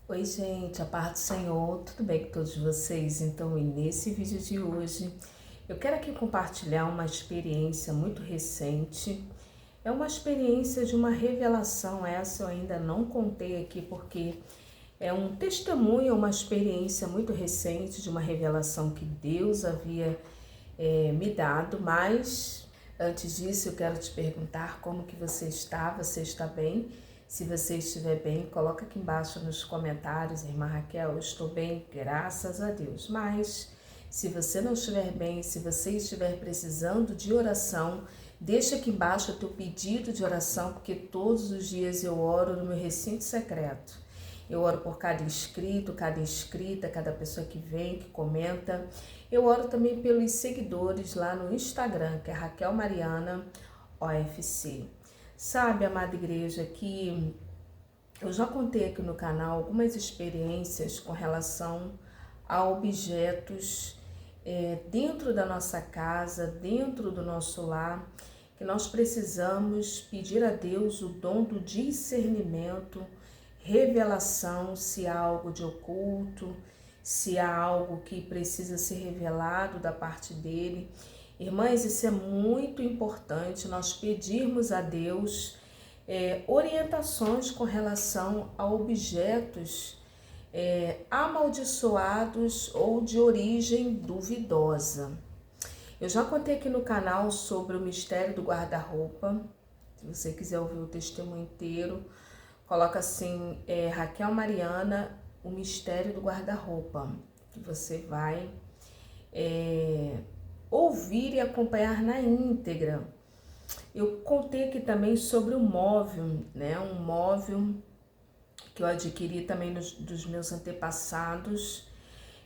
Oi, gente, a paz do Senhor, tudo bem com todos vocês? Então, e nesse vídeo de hoje, eu quero aqui compartilhar uma experiência muito recente. É uma experiência de uma revelação, essa eu ainda não contei aqui porque é um testemunho, uma experiência muito recente de uma revelação que Deus havia me dado, mas antes disso eu quero te perguntar como que você está bem? Se você estiver bem, coloca aqui embaixo nos comentários, irmã Raquel, eu estou bem, graças a Deus. Mas se você não estiver bem, se você estiver precisando de oração, deixa aqui embaixo o teu pedido de oração, porque todos os dias eu oro no meu recinto secreto. Eu oro por cada inscrito, cada inscrita, cada pessoa que vem, que comenta. Eu oro também pelos seguidores lá no Instagram, que é Raquel Mariana OFC. Sabe, amada igreja, que eu já contei aqui no canal algumas experiências com relação a objetos dentro da nossa casa, dentro do nosso lar, que nós precisamos pedir a Deus o dom do discernimento, revelação, se há algo de oculto, se há algo que precisa ser revelado da parte dele. Irmãs, isso é muito importante, nós pedirmos a Deus orientações com relação a objetos amaldiçoados ou de origem duvidosa. Eu já contei aqui no canal sobre o mistério do guarda-roupa. Se você quiser ouvir o testemunho inteiro, coloca assim, Raquel Mariana, o mistério do guarda-roupa, que você vai ouvir e acompanhar na íntegra. Eu contei aqui também sobre o móvel, né? Um móvel que eu adquiri também dos meus antepassados.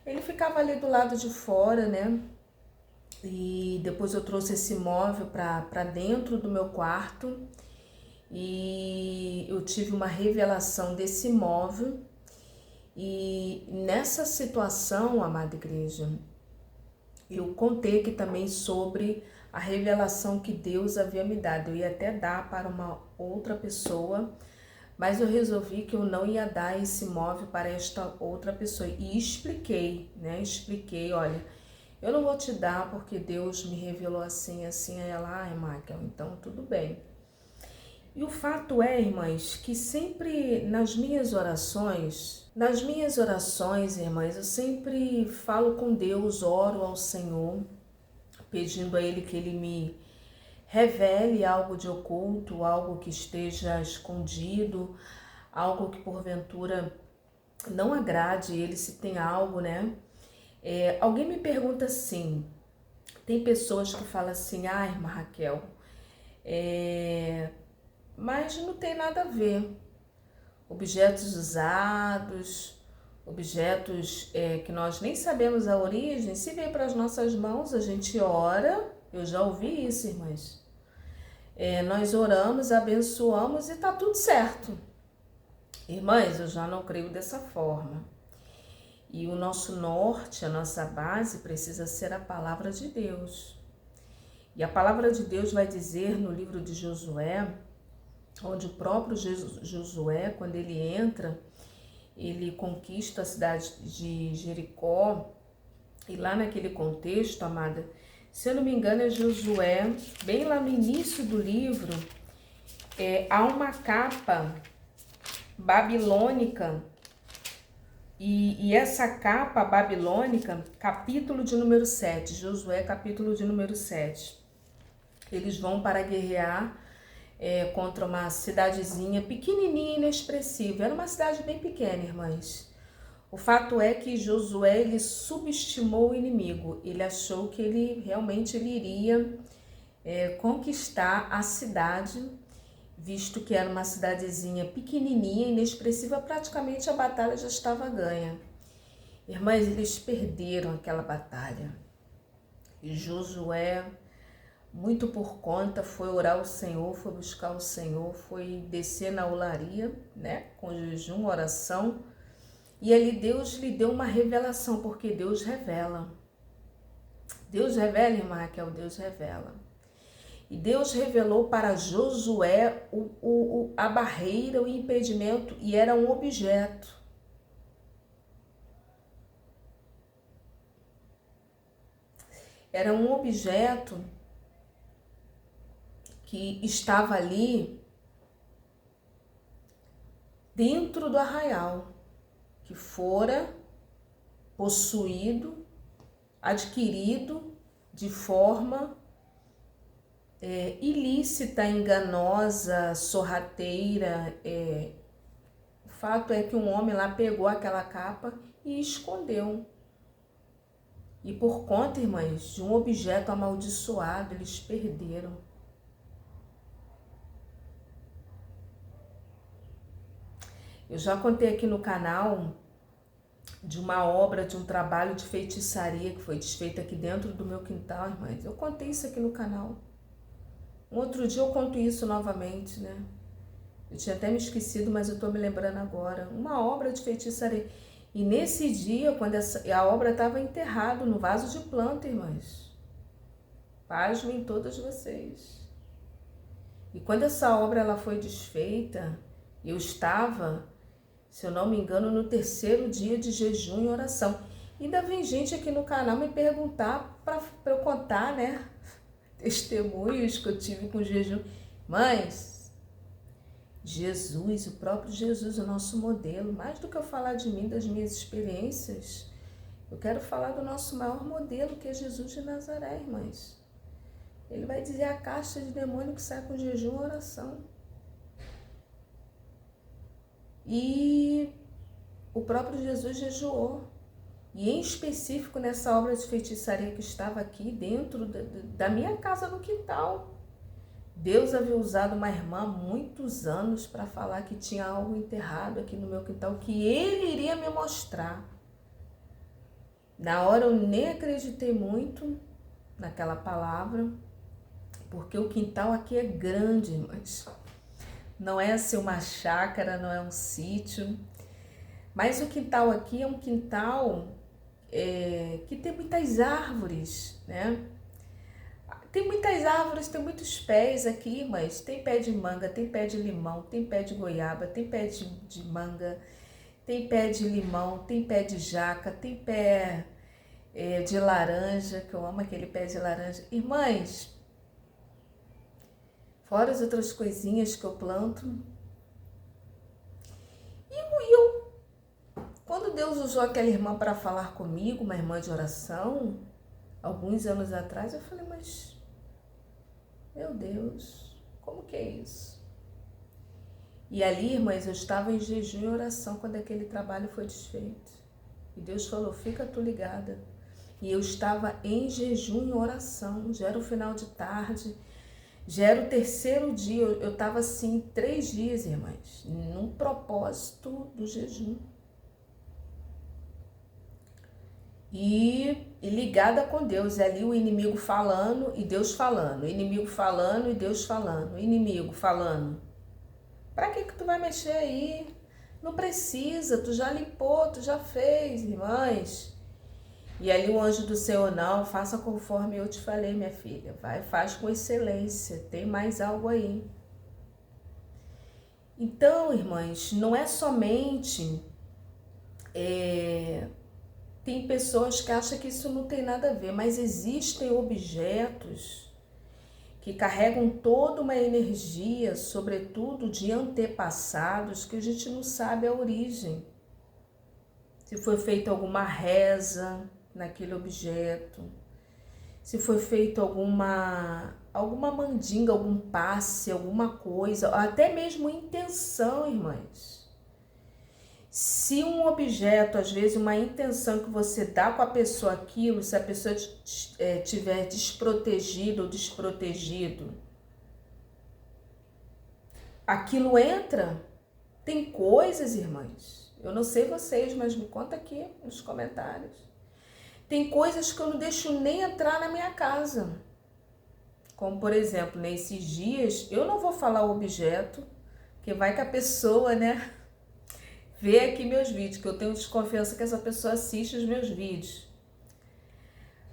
Ele ficava ali do lado de fora, né? E depois eu trouxe esse móvel para dentro do meu quarto e eu tive uma revelação desse móvel. E nessa situação, amada igreja, eu contei aqui também sobre a revelação que Deus havia me dado. Eu ia até dar para uma outra pessoa, mas eu resolvi que eu não ia dar esse móvel para esta outra pessoa. E expliquei, né? Expliquei, olha, eu não vou te dar porque Deus me revelou assim, assim. Aí ela, ai, Michael, então tudo bem. E o fato é, irmãs, que sempre nas minhas orações, irmãs, eu sempre falo com Deus, oro ao Senhor, pedindo a Ele que Ele me revele algo de oculto, algo que esteja escondido, algo que porventura não agrade Ele, se tem algo, né? Alguém me pergunta assim, tem pessoas que falam assim, ah, irmã Raquel, mas não tem nada a ver. Objetos usados, objetos que nós nem sabemos a origem, se vem para as nossas mãos, a gente ora. Eu já ouvi isso, irmãs. Nós oramos, abençoamos e tá tudo certo. Irmãs, eu já não creio dessa forma. E o nosso norte, a nossa base precisa ser a palavra de Deus. E a palavra de Deus vai dizer no livro de Josué, onde o próprio Josué, quando ele entra, ele conquista a cidade de Jericó, e lá naquele contexto, amada, se eu não me engano é Josué, bem lá no início do livro, há uma capa babilônica, e essa capa babilônica, capítulo de número 7, Josué capítulo de número 7, eles vão para guerrear contra uma cidadezinha pequenininha e inexpressiva. Era uma cidade bem pequena, irmãs. O fato é que Josué, ele subestimou o inimigo. Ele achou que ele realmente iria conquistar a cidade, visto que era uma cidadezinha pequenininha e inexpressiva. Praticamente a batalha já estava ganha. Irmãs, eles perderam aquela batalha. E Josué, muito por conta, foi orar ao Senhor, foi buscar o Senhor, foi descer na olaria, né, com jejum, oração, e ali Deus lhe deu uma revelação, porque Deus revela. Deus revela, irmã Raquel, Deus revela. E Deus revelou para Josué a barreira, o impedimento, e era um objeto. Era um objeto que estava ali dentro do arraial, que fora possuído, adquirido de forma ilícita, enganosa, sorrateira. O fato é que um homem lá pegou aquela capa e escondeu. E por conta, irmãs, de um objeto amaldiçoado, eles perderam. Eu já contei aqui no canal de uma obra, de um trabalho de feitiçaria que foi desfeita aqui dentro do meu quintal, irmãs. Eu contei isso aqui no canal. Um outro dia eu conto isso novamente, né? Eu tinha até me esquecido, mas eu tô me lembrando agora. Uma obra de feitiçaria. E nesse dia, quando a obra estava enterrada no vaso de planta, irmãs. Pasmem todas vocês. E quando essa obra ela foi desfeita, eu estava, se eu não me engano, no 3º dia de jejum e oração. E ainda vem gente aqui no canal me perguntar para eu contar, né? Testemunhos que eu tive com jejum. Mas Jesus, o próprio Jesus, o nosso modelo, mais do que eu falar de mim, das minhas experiências, eu quero falar do nosso maior modelo, que é Jesus de Nazaré, irmãs. Ele vai dizer a casta de demônio que sai com jejum e oração. E o próprio Jesus jejuou. E em específico nessa obra de feitiçaria que estava aqui dentro da minha casa no quintal. Deus havia usado uma irmã há muitos anos para falar que tinha algo enterrado aqui no meu quintal, que Ele iria me mostrar. Na hora eu nem acreditei muito naquela palavra, porque o quintal aqui é grande, irmãs. Não é assim uma chácara, não é um sítio. Mas o quintal aqui é um quintal que tem muitas árvores, né? Tem muitas árvores, tem muitos pés aqui, mas tem pé de manga, tem pé de limão, tem pé de goiaba, tem pé de manga, tem pé de limão, tem pé de jaca, tem pé de laranja, que eu amo aquele pé de laranja. Irmãs, fora as outras coisinhas que eu planto. Quando Deus usou aquela irmã para falar comigo, uma irmã de oração, alguns anos atrás, eu falei, mas, meu Deus, como que é isso? E ali, irmãs, eu estava em jejum e oração quando aquele trabalho foi desfeito. E Deus falou, fica tu ligada. E eu estava em jejum e oração, já era o final de tarde, já era o 3º dia, eu estava assim, 3 dias, irmãs, num propósito do jejum. E ligada com Deus, e ali o inimigo falando e Deus falando, o inimigo falando e Deus falando, o inimigo falando. Pra que tu vai mexer aí? Não precisa, tu já limpou, tu já fez, irmãs. E ali o anjo do Senhor, não, faça conforme eu te falei, minha filha. Vai, faz com excelência, tem mais algo aí. Então, irmãs, não é somente... Tem pessoas que acham que isso não tem nada a ver, mas existem objetos que carregam toda uma energia, sobretudo de antepassados, que a gente não sabe a origem. Se foi feita alguma reza naquele objeto, se foi feito alguma mandinga, algum passe, alguma coisa, até mesmo intenção, irmãs. Se um objeto, às vezes uma intenção que você dá com a pessoa aquilo, se a pessoa estiver desprotegida ou desprotegido, aquilo entra. Tem coisas, irmãs, eu não sei vocês, mas me conta aqui nos comentários. Tem coisas que eu não deixo nem entrar na minha casa. Como, por exemplo, nesses dias, eu não vou falar o objeto, que vai que a pessoa, né... Vê aqui meus vídeos, que eu tenho desconfiança que essa pessoa assiste os meus vídeos.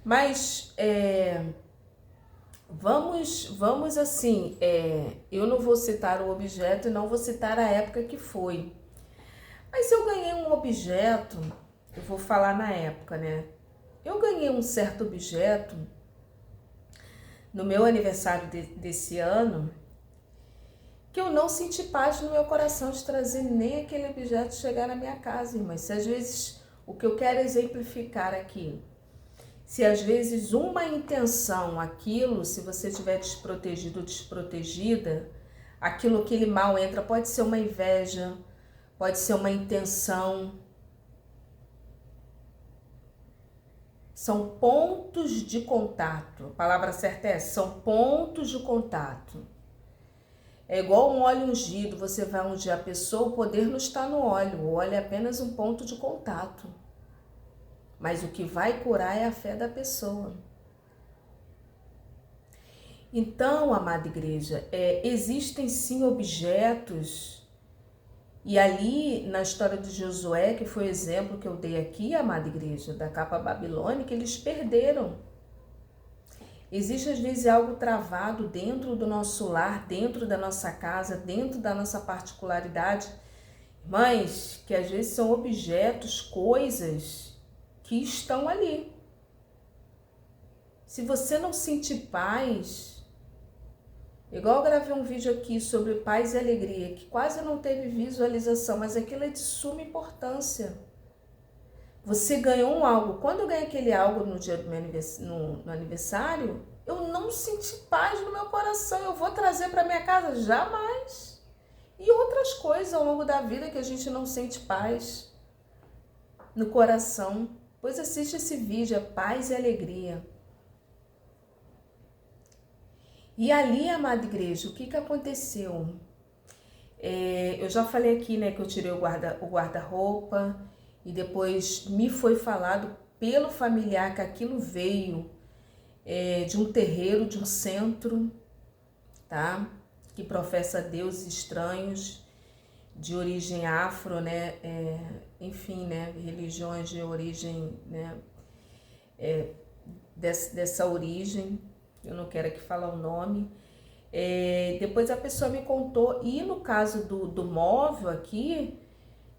Mas, vamos assim, eu não vou citar o objeto e não vou citar a época que foi. Mas eu ganhei um objeto, eu vou falar na época, né? Eu ganhei um certo objeto no meu aniversário desse ano, que eu não senti paz no meu coração de trazer nem aquele objeto chegar na minha casa, irmãs. Se às vezes, o que eu quero exemplificar aqui, se às vezes uma intenção, aquilo, se você estiver desprotegido ou desprotegida, aquele mal entra, pode ser uma inveja, pode ser uma intenção. São pontos de contato. A palavra certa é essa, são pontos de contato. É igual um óleo ungido, você vai ungir a pessoa, o poder não está no óleo, o óleo é apenas um ponto de contato. Mas o que vai curar é a fé da pessoa. Então, amada igreja, existem sim objetos, e ali na história de Josué, que foi o exemplo que eu dei aqui, amada igreja, da capa babilônica, eles perderam. Existe às vezes algo travado dentro do nosso lar, dentro da nossa casa, dentro da nossa particularidade, mas que às vezes são objetos, coisas que estão ali. Se você não sentir paz, igual eu gravei um vídeo aqui sobre paz e alegria, que quase não teve visualização, mas aquilo é de suma importância. Você ganhou um algo. Quando eu ganhei aquele algo no dia do meu aniversário, eu não senti paz no meu coração. Eu vou trazer para minha casa? Jamais. E outras coisas ao longo da vida que a gente não sente paz no coração. Pois assiste esse vídeo, é Paz e Alegria. E ali, amada igreja, o que aconteceu? Eu já falei aqui, né, que eu tirei o guarda-roupa, e depois me foi falado pelo familiar que aquilo veio de um terreiro, de um centro, tá? Que professa deuses estranhos, de origem afro, né? Enfim, né? Religiões de origem, né? Dessa origem, eu não quero aqui falar o nome. Depois a pessoa me contou, e no caso do móvel aqui,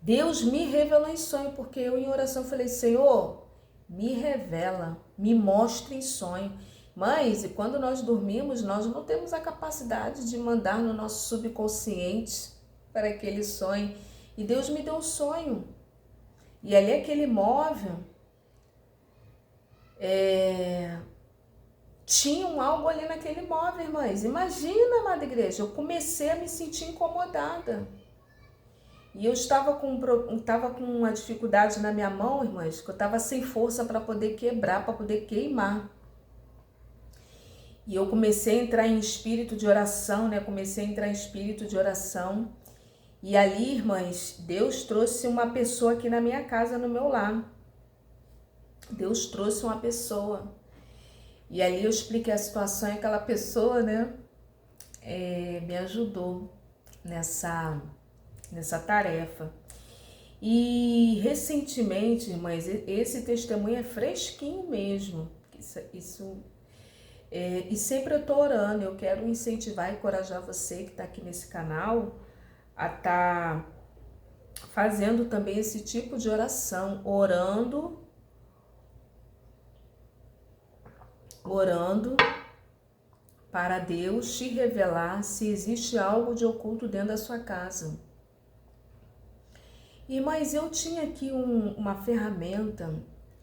Deus me revelou em sonho, porque eu em oração falei, Senhor, me revela, me mostra em sonho. Mas, e quando nós dormimos, nós não temos a capacidade de mandar no nosso subconsciente para aquele sonho. E Deus me deu um sonho. E ali aquele móvel, tinha algo ali naquele móvel, irmãs. Imagina, amada igreja, eu comecei a me sentir incomodada. E eu estava com uma dificuldade na minha mão, irmãs, que eu estava sem força para poder quebrar, para poder queimar. E eu comecei a entrar em espírito de oração, né? E ali, irmãs, Deus trouxe uma pessoa aqui na minha casa, no meu lar. Deus trouxe uma pessoa. E ali eu expliquei a situação e aquela pessoa, né, me ajudou nessa tarefa. E recentemente, irmãs, esse testemunho é fresquinho mesmo. E sempre eu tô orando, eu quero incentivar e encorajar você que está aqui nesse canal a estar fazendo também esse tipo de oração, orando para Deus te revelar se existe algo de oculto dentro da sua casa. Mas eu tinha aqui uma ferramenta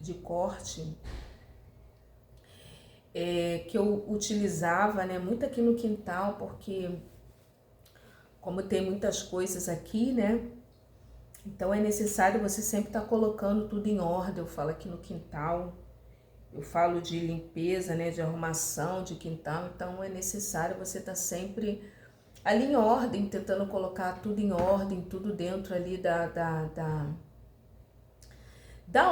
de corte que eu utilizava, né, muito aqui no quintal, porque como tem muitas coisas aqui, né, então é necessário você sempre estar colocando tudo em ordem. Eu falo aqui no quintal, eu falo de limpeza, né, de arrumação de quintal, então é necessário você estar sempre ali em ordem, tentando colocar tudo em ordem, tudo dentro ali da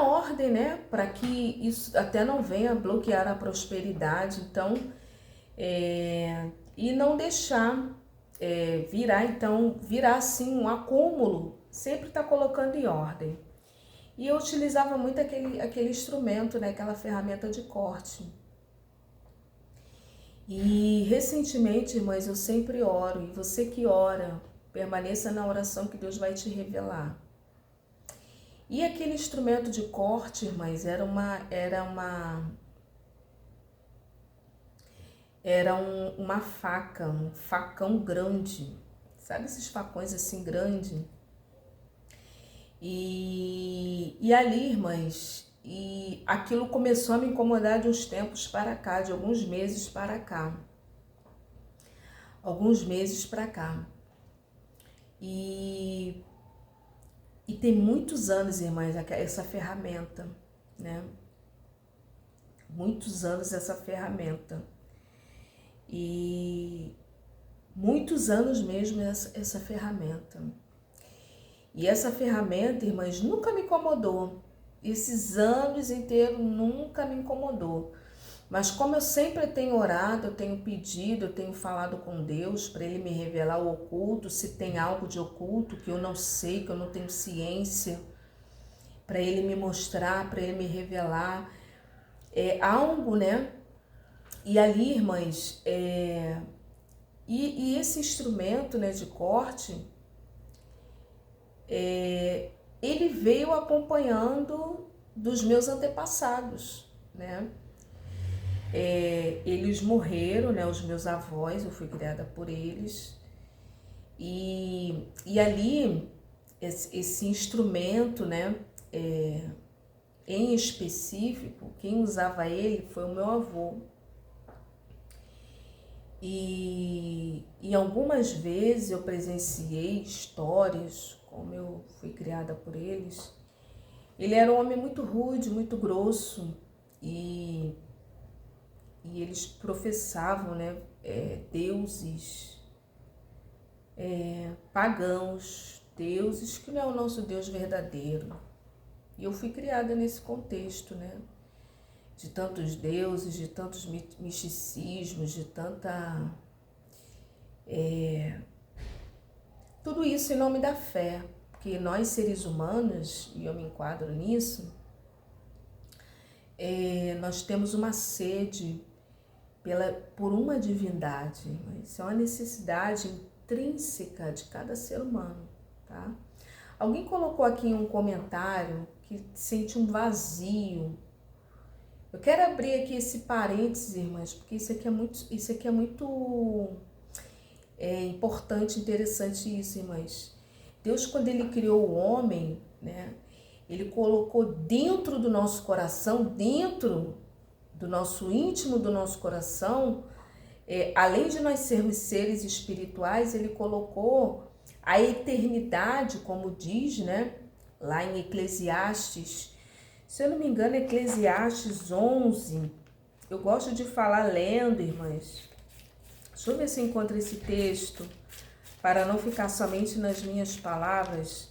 ordem, né, para que isso até não venha bloquear a prosperidade. Então, e não deixar virar assim um acúmulo, sempre tá colocando em ordem. E eu utilizava muito aquele instrumento, né, aquela ferramenta de corte. E recentemente, irmãs, eu sempre oro, e você que ora, permaneça na oração que Deus vai te revelar. E aquele instrumento de corte, irmãs, era era uma faca, um facão grande, sabe esses facões assim grandes? E ali, irmãs, e aquilo começou a me incomodar de uns tempos para cá, de alguns meses para cá. E tem muitos anos, irmãs, essa ferramenta, né? Muitos anos essa ferramenta. E muitos anos mesmo essa ferramenta. E essa ferramenta, irmãs, nunca me incomodou. Esses anos inteiros nunca me incomodou. Mas como eu sempre tenho orado, eu tenho pedido, eu tenho falado com Deus para Ele me revelar o oculto, se tem algo de oculto que eu não sei, que eu não tenho ciência, para Ele me mostrar, para Ele me revelar. É algo, né? E ali, irmãs, e esse instrumento, né, de corte, ele veio acompanhando dos meus antepassados, né? Eles morreram, né? Os meus avós, eu fui criada por eles. E ali, esse instrumento, né? Em específico, quem usava ele foi o meu avô. E algumas vezes eu presenciei histórias, como eu fui criada por eles. Ele era um homem muito rude, muito grosso, e eles professavam, né, deuses pagãos, deuses que não é o nosso Deus verdadeiro. E eu fui criada nesse contexto, né, de tantos deuses, de tantos misticismos, de tanta... tudo isso em nome da fé, porque nós seres humanos, e eu me enquadro nisso, nós temos uma sede por uma divindade. Isso é uma necessidade intrínseca de cada ser humano, tá? Alguém colocou aqui um comentário que sente um vazio. Eu quero abrir aqui esse parênteses, irmãs, porque isso aqui é muito importante, interessante isso, irmãs. Deus, quando Ele criou o homem, né, Ele colocou dentro do nosso coração, dentro do nosso íntimo, do nosso coração, além de nós sermos seres espirituais, Ele colocou a eternidade, como diz, né, lá em Eclesiastes. Se eu não me engano, Eclesiastes 11, eu gosto de falar lendo, irmãs. Deixa eu ver se eu encontro esse texto, para não ficar somente nas minhas palavras.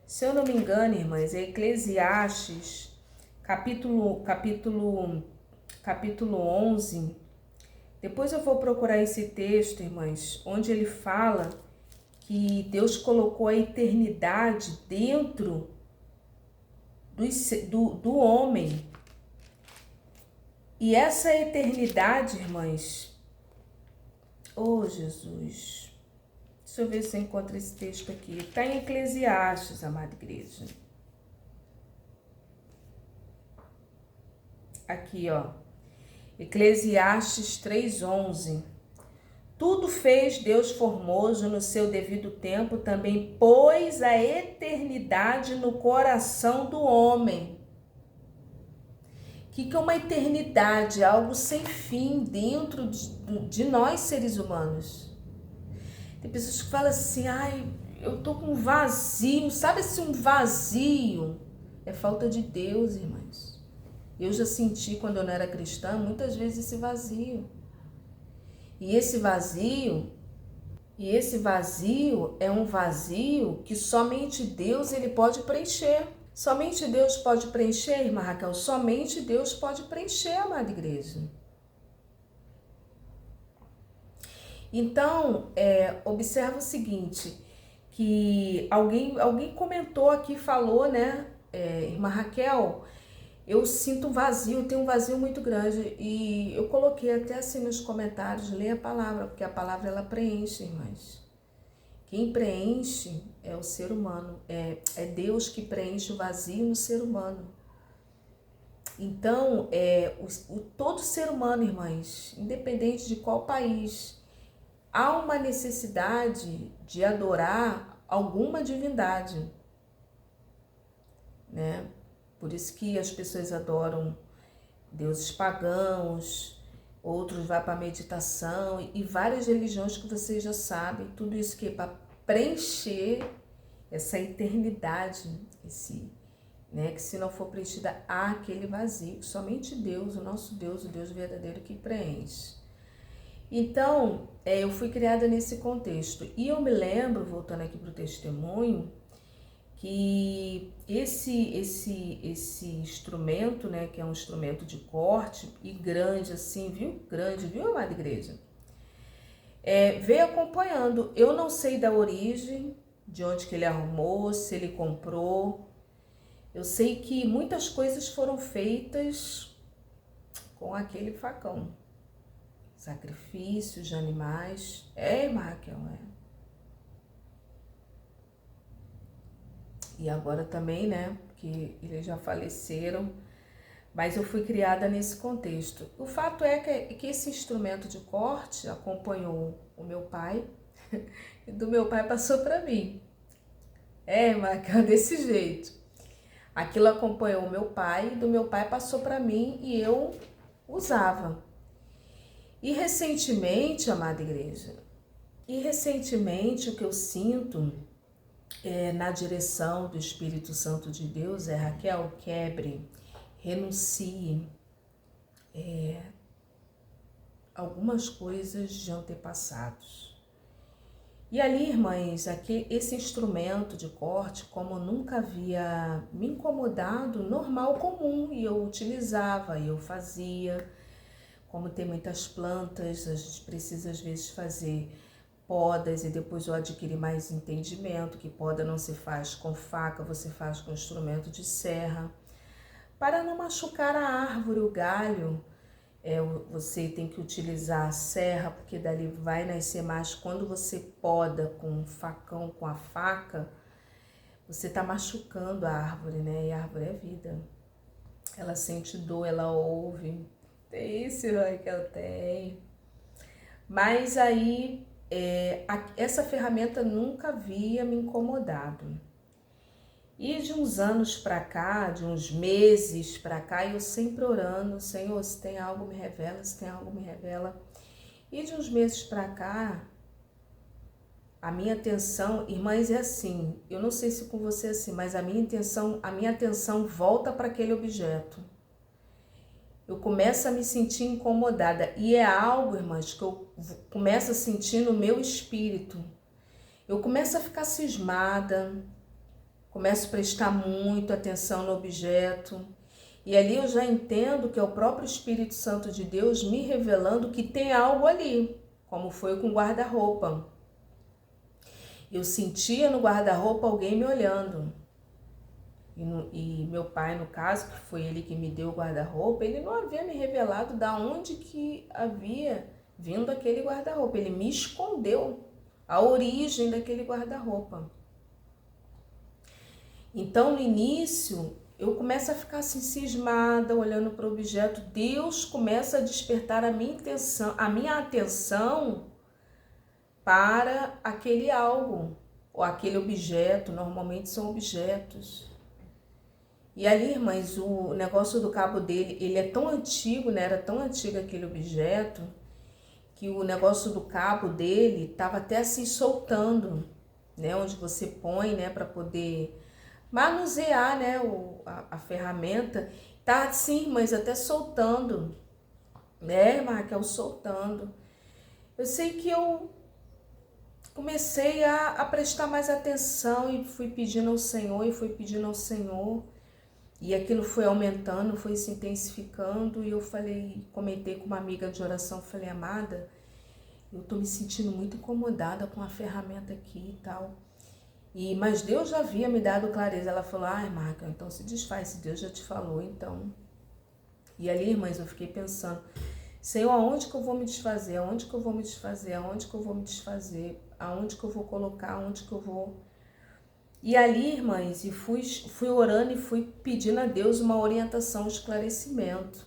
Se eu não me engano, irmãs, é Eclesiastes, capítulo 11. Depois eu vou procurar esse texto, irmãs, onde ele fala que Deus colocou a eternidade dentro do homem. E essa eternidade, irmãs, oh Jesus, deixa eu ver se eu encontro esse texto aqui. Está em Eclesiastes, amada igreja. Aqui, ó. Eclesiastes 3:11. Tudo fez Deus formoso no seu devido tempo, também pôs a eternidade no coração do homem. O que é uma eternidade? Algo sem fim dentro de nós, seres humanos. Tem pessoas que falam assim, ai, eu tô com um vazio. Sabe assim, um vazio? É falta de Deus, irmãs. Eu já senti, quando eu não era cristã, muitas vezes esse vazio. E esse vazio é um vazio que somente Deus ele pode preencher. Somente Deus pode preencher, irmã Raquel. Somente Deus pode preencher, amada igreja. Então, observa o seguinte, que alguém comentou aqui, falou, né, irmã Raquel, eu sinto um vazio, tenho um vazio muito grande. E eu coloquei até assim nos comentários, leia a palavra, porque a palavra ela preenche, irmãs. Quem preenche é o ser humano, é Deus que preenche o vazio no ser humano. Então, todo ser humano, irmãs, independente de qual país, há uma necessidade de adorar alguma divindade, né? Por isso que as pessoas adoram deuses pagãos, outros vão para a meditação e várias religiões que vocês já sabem, tudo isso que é para preencher essa eternidade, né, que se não for preenchida, há aquele vazio que somente Deus, o nosso Deus, o Deus verdadeiro que preenche. Então, eu fui criada nesse contexto. E eu me lembro, voltando aqui para o testemunho, que esse instrumento, né, que é um instrumento de corte e grande assim, viu? Grande, viu, amada igreja? Veio acompanhando. Eu não sei da origem, de onde que ele arrumou, se ele comprou. Eu sei que muitas coisas foram feitas com aquele facão. Sacrifícios de animais. Raquel, E agora também, né, porque eles já faleceram, mas eu fui criada nesse contexto. O fato é que esse instrumento de corte acompanhou o meu pai, e do meu pai passou para mim. Raquel, desse jeito. Aquilo acompanhou o meu pai, e do meu pai passou para mim e eu usava. E recentemente, amada igreja, o que eu sinto na direção do Espírito Santo de Deus Raquel, quebre, renuncie algumas coisas de antepassados. E ali, irmãs, esse instrumento de corte, como eu nunca havia me incomodado, normal, comum, e eu utilizava, eu fazia. Como tem muitas plantas, a gente precisa às vezes fazer podas e depois eu adquiri mais entendimento que poda não se faz com faca, você faz com instrumento de serra. Para não machucar a árvore, o galho, você tem que utilizar a serra, porque dali vai nascer mais. Quando você poda com o facão, com a faca, você está machucando a árvore, né? E a árvore é vida. Ela sente dor, ela ouve. Tem isso, que eu tenho. Mas aí, essa ferramenta nunca havia me incomodado. E de uns anos para cá, de uns meses para cá, eu sempre orando, Senhor, se tem algo me revela, se tem algo me revela. E de uns meses para cá, a minha atenção, irmãs, é assim, eu não sei se com você é assim, mas a minha atenção volta para aquele objeto. Eu começo a me sentir incomodada e é algo, irmãs, que eu começo a sentir no meu espírito. Eu começo a ficar cismada, começo a prestar muito atenção no objeto e ali eu já entendo que é o próprio Espírito Santo de Deus me revelando que tem algo ali, como foi com o guarda-roupa. Eu sentia no guarda-roupa alguém me olhando. E meu pai, no caso, que foi ele que me deu o guarda-roupa, ele não havia me revelado da onde que havia vindo aquele guarda-roupa. Ele me escondeu a origem daquele guarda-roupa. Então, no início, eu começo a ficar assim cismada, olhando para o objeto. Deus começa a despertar a minha atenção para aquele algo, ou aquele objeto. Normalmente são objetos. E ali, irmãs, o negócio do cabo dele, ele é tão antigo, né? Era tão antigo aquele objeto, que o negócio do cabo dele estava até assim soltando, né? Onde você põe, né? Para poder manusear, né? A ferramenta. Tá assim, irmãs, até soltando, né, Raquel? Soltando. Eu sei que eu comecei a prestar mais atenção e fui pedindo ao Senhor. E aquilo foi aumentando, foi se intensificando e eu comentei com uma amiga de oração, falei, amada, eu tô me sentindo muito incomodada com a ferramenta aqui e tal. Mas Deus já havia me dado clareza. Ela falou, Marca, então se desfaz, se Deus já te falou, então. E ali, irmãs, eu fiquei pensando, Senhor, aonde que eu vou me desfazer? Aonde que eu vou me desfazer? Aonde que eu vou me desfazer? Aonde que eu vou colocar? Aonde que eu vou... E ali, irmãs, e fui orando e fui pedindo a Deus uma orientação, um esclarecimento.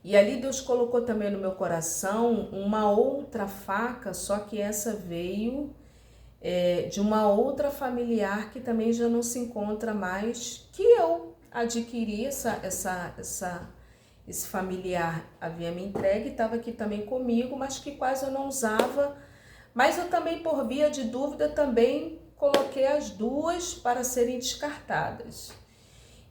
E ali Deus colocou também no meu coração uma outra faca, só que essa veio de uma outra familiar que também já não se encontra mais, que eu adquiri esse familiar havia me entregue, estava aqui também comigo, mas que quase eu não usava. Mas eu também, por via de dúvida, também coloquei as duas para serem descartadas.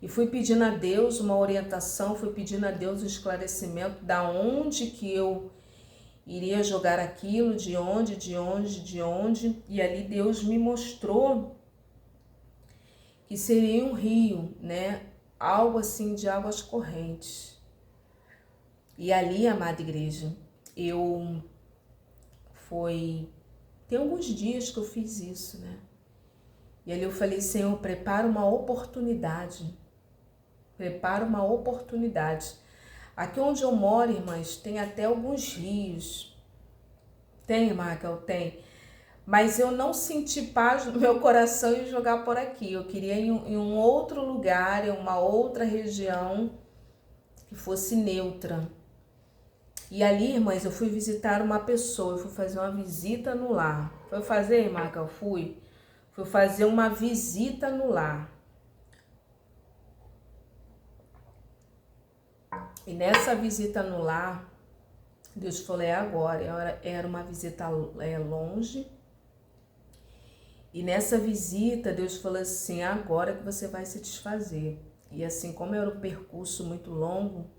E fui pedindo a Deus uma orientação, fui pedindo a Deus um esclarecimento da onde que eu iria jogar aquilo, de onde. E ali Deus me mostrou que seria um rio, né? Algo assim de águas correntes. E ali, amada igreja, tem alguns dias que eu fiz isso, né? E ali eu falei, Senhor, prepara uma oportunidade. Prepara uma oportunidade. Aqui onde eu moro, irmãs, tem até alguns rios. Tem, Raquel, tem. Mas eu não senti paz no meu coração em jogar por aqui. Eu queria ir em um outro lugar, em uma outra região que fosse neutra. E ali, irmãs, eu fui visitar uma pessoa, eu fui fazer uma visita no lar. Foi fazer, irmã, que eu fui fazer uma visita no lar. E nessa visita no lar, Deus falou, é agora. Era uma visita longe. E nessa visita, Deus falou assim, é agora que você vai se desfazer. E assim, como era um percurso muito longo,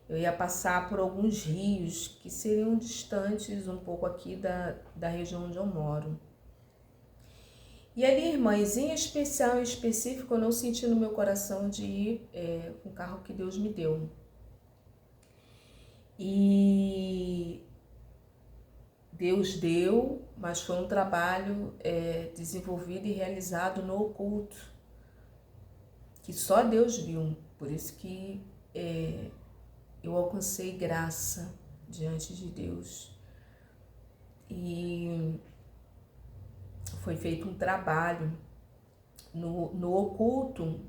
eu ia passar por alguns rios que seriam distantes um pouco aqui da região onde eu moro. E ali, irmãs, em específico, eu não senti no meu coração de ir com o carro que Deus me deu. E Deus deu, mas foi um trabalho desenvolvido e realizado no oculto, que só Deus viu. Por isso que eu alcancei graça diante de Deus. E foi feito um trabalho no oculto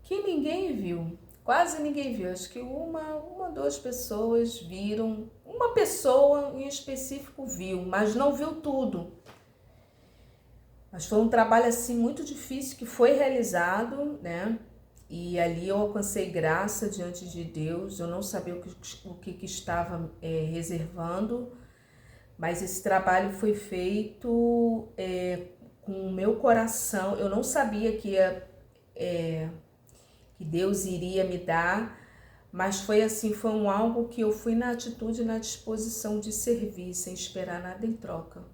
que ninguém viu, quase ninguém viu. Acho que uma, duas pessoas viram, uma pessoa em específico viu, mas não viu tudo. Mas foi um trabalho assim muito difícil que foi realizado, né? E ali eu alcancei graça diante de Deus. Eu não sabia o que estava reservando, mas esse trabalho foi feito com o meu coração. Eu não sabia que Deus iria me dar, mas foi assim, foi algo que eu fui na atitude, na disposição de servir, sem esperar nada em troca.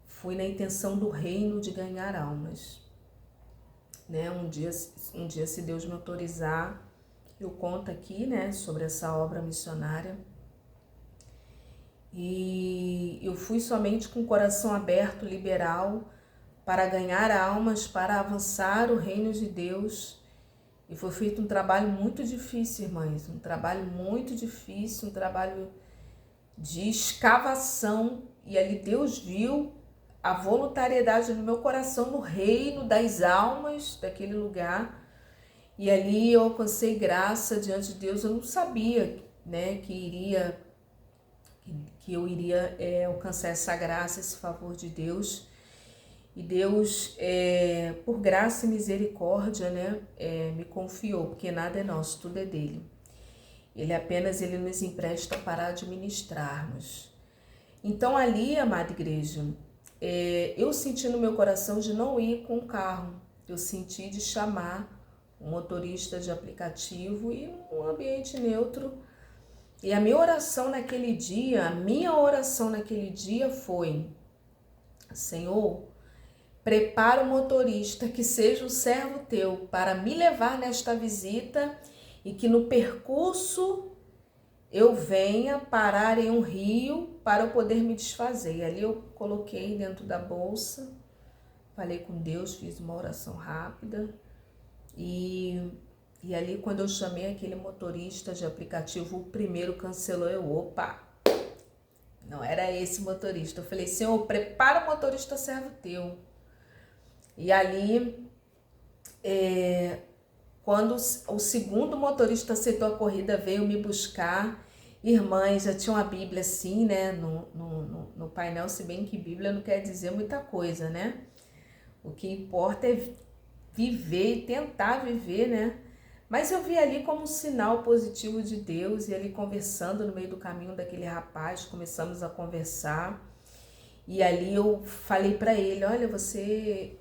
Fui na intenção do reino de ganhar almas. Né? Um dia, se Deus me autorizar, eu conto aqui, né, sobre essa obra missionária. E eu fui somente com o coração aberto, liberal, para ganhar almas, para avançar o reino de Deus. E foi feito um trabalho muito difícil, irmãs, um trabalho muito difícil, um trabalho de escavação. E ali Deus viu a voluntariedade no meu coração, no reino das almas daquele lugar. E ali eu alcancei graça diante de Deus. Eu não sabia, né, que eu iria alcançar essa graça, esse favor de Deus. E Deus, por graça e misericórdia, né, me confiou, porque nada é nosso, tudo é dele. Ele nos empresta para administrarmos. Então ali, amada igreja, eu senti no meu coração de não ir com o carro. Eu senti de chamar um motorista de aplicativo e num ambiente neutro. E a minha oração naquele dia foi: Senhor, prepara o motorista que seja um servo teu para me levar nesta visita e que no percurso eu venha parar em um rio para eu poder me desfazer. E ali eu coloquei dentro da bolsa, falei com Deus, fiz uma oração rápida e ali quando eu chamei aquele motorista de aplicativo, o primeiro cancelou. Opa, não era esse motorista. Eu falei, Senhor, prepara o motorista servo teu E ali, quando o segundo motorista aceitou a corrida, veio me buscar. Irmãs, já tinha uma Bíblia assim, né, no painel, se bem que Bíblia não quer dizer muita coisa, né? O que importa é viver e tentar viver, né? Mas eu vi ali como um sinal positivo de Deus, e ali conversando no meio do caminho daquele rapaz, começamos a conversar. E ali eu falei para ele, olha, você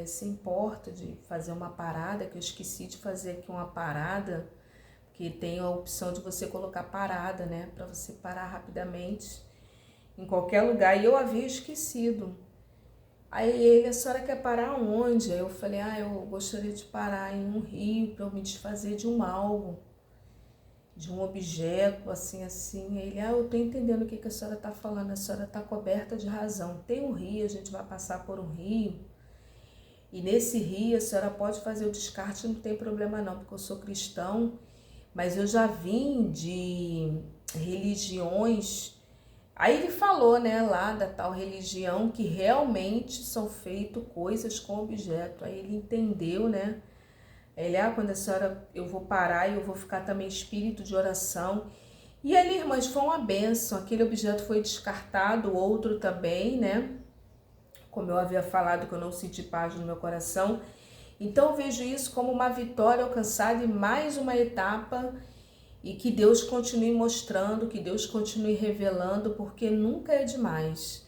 se importa de fazer uma parada, que eu esqueci de fazer aqui uma parada, que tem a opção de você colocar parada, né, para você parar rapidamente em qualquer lugar, e eu havia esquecido. Aí ele, a senhora quer parar onde? Aí eu falei, eu gostaria de parar em um rio para eu me desfazer de um algo, de um objeto, assim. Aí ele, eu tô entendendo o que a senhora tá falando, a senhora tá coberta de razão. Tem um rio, a gente vai passar por um rio, e nesse rio a senhora pode fazer o descarte, não tem problema não, porque eu sou cristão, mas eu já vim de religiões. Aí ele falou, né, lá da tal religião que realmente são feitas coisas com objeto. Aí ele entendeu, né? Ele, quando a senhora, eu vou parar e eu vou ficar também espírito de oração. E ali, irmãs, foi uma bênção. Aquele objeto foi descartado, outro também, né? Como eu havia falado, que eu não senti paz no meu coração. Então eu vejo isso como uma vitória alcançada e mais uma etapa, e que Deus continue mostrando, que Deus continue revelando, porque nunca é demais.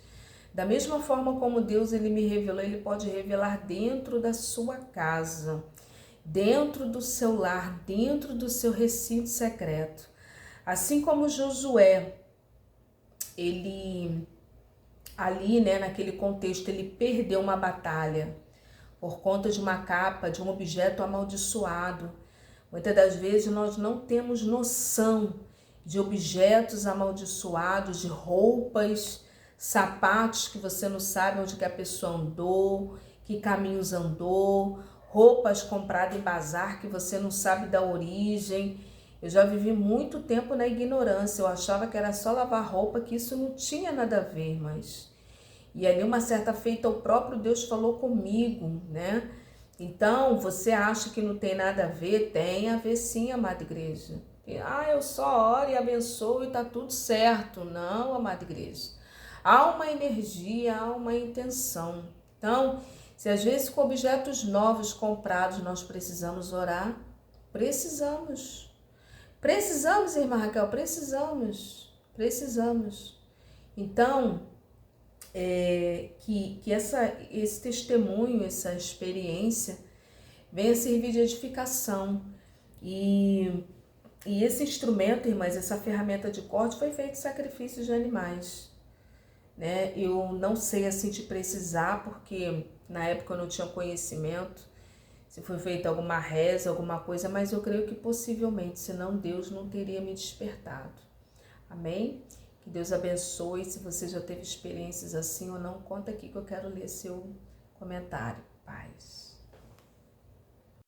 Da mesma forma como Deus ele me revelou, ele pode revelar dentro da sua casa, dentro do seu lar, dentro do seu recinto secreto. Assim como Josué, ele ali, né, naquele contexto, ele perdeu uma batalha por conta de uma capa, de um objeto amaldiçoado. Muitas das vezes nós não temos noção de objetos amaldiçoados, de roupas, sapatos que você não sabe onde que a pessoa andou, que caminhos andou, roupas compradas em bazar que você não sabe da origem. Eu já vivi muito tempo na ignorância, eu achava que era só lavar roupa, que isso não tinha nada a ver, mas... E ali uma certa feita o próprio Deus falou comigo, né? Então, você acha que não tem nada a ver? Tem a ver sim, amada igreja. Eu só oro e abençoo e tá tudo certo. Não, amada igreja. Há uma energia, há uma intenção. Então, se às vezes com objetos novos comprados nós precisamos orar, precisamos. Precisamos, irmã Raquel, precisamos. Então, que esse testemunho, essa experiência venha servir de edificação. E esse instrumento, irmãs, essa ferramenta de corte foi feito de sacrifícios de animais, né? Eu não sei assim te precisar, porque na época eu não tinha conhecimento, se foi feita alguma reza, alguma coisa, mas eu creio que possivelmente, senão Deus não teria me despertado. Amém? Que Deus abençoe. Se você já teve experiências assim ou não, conta aqui que eu quero ler seu comentário.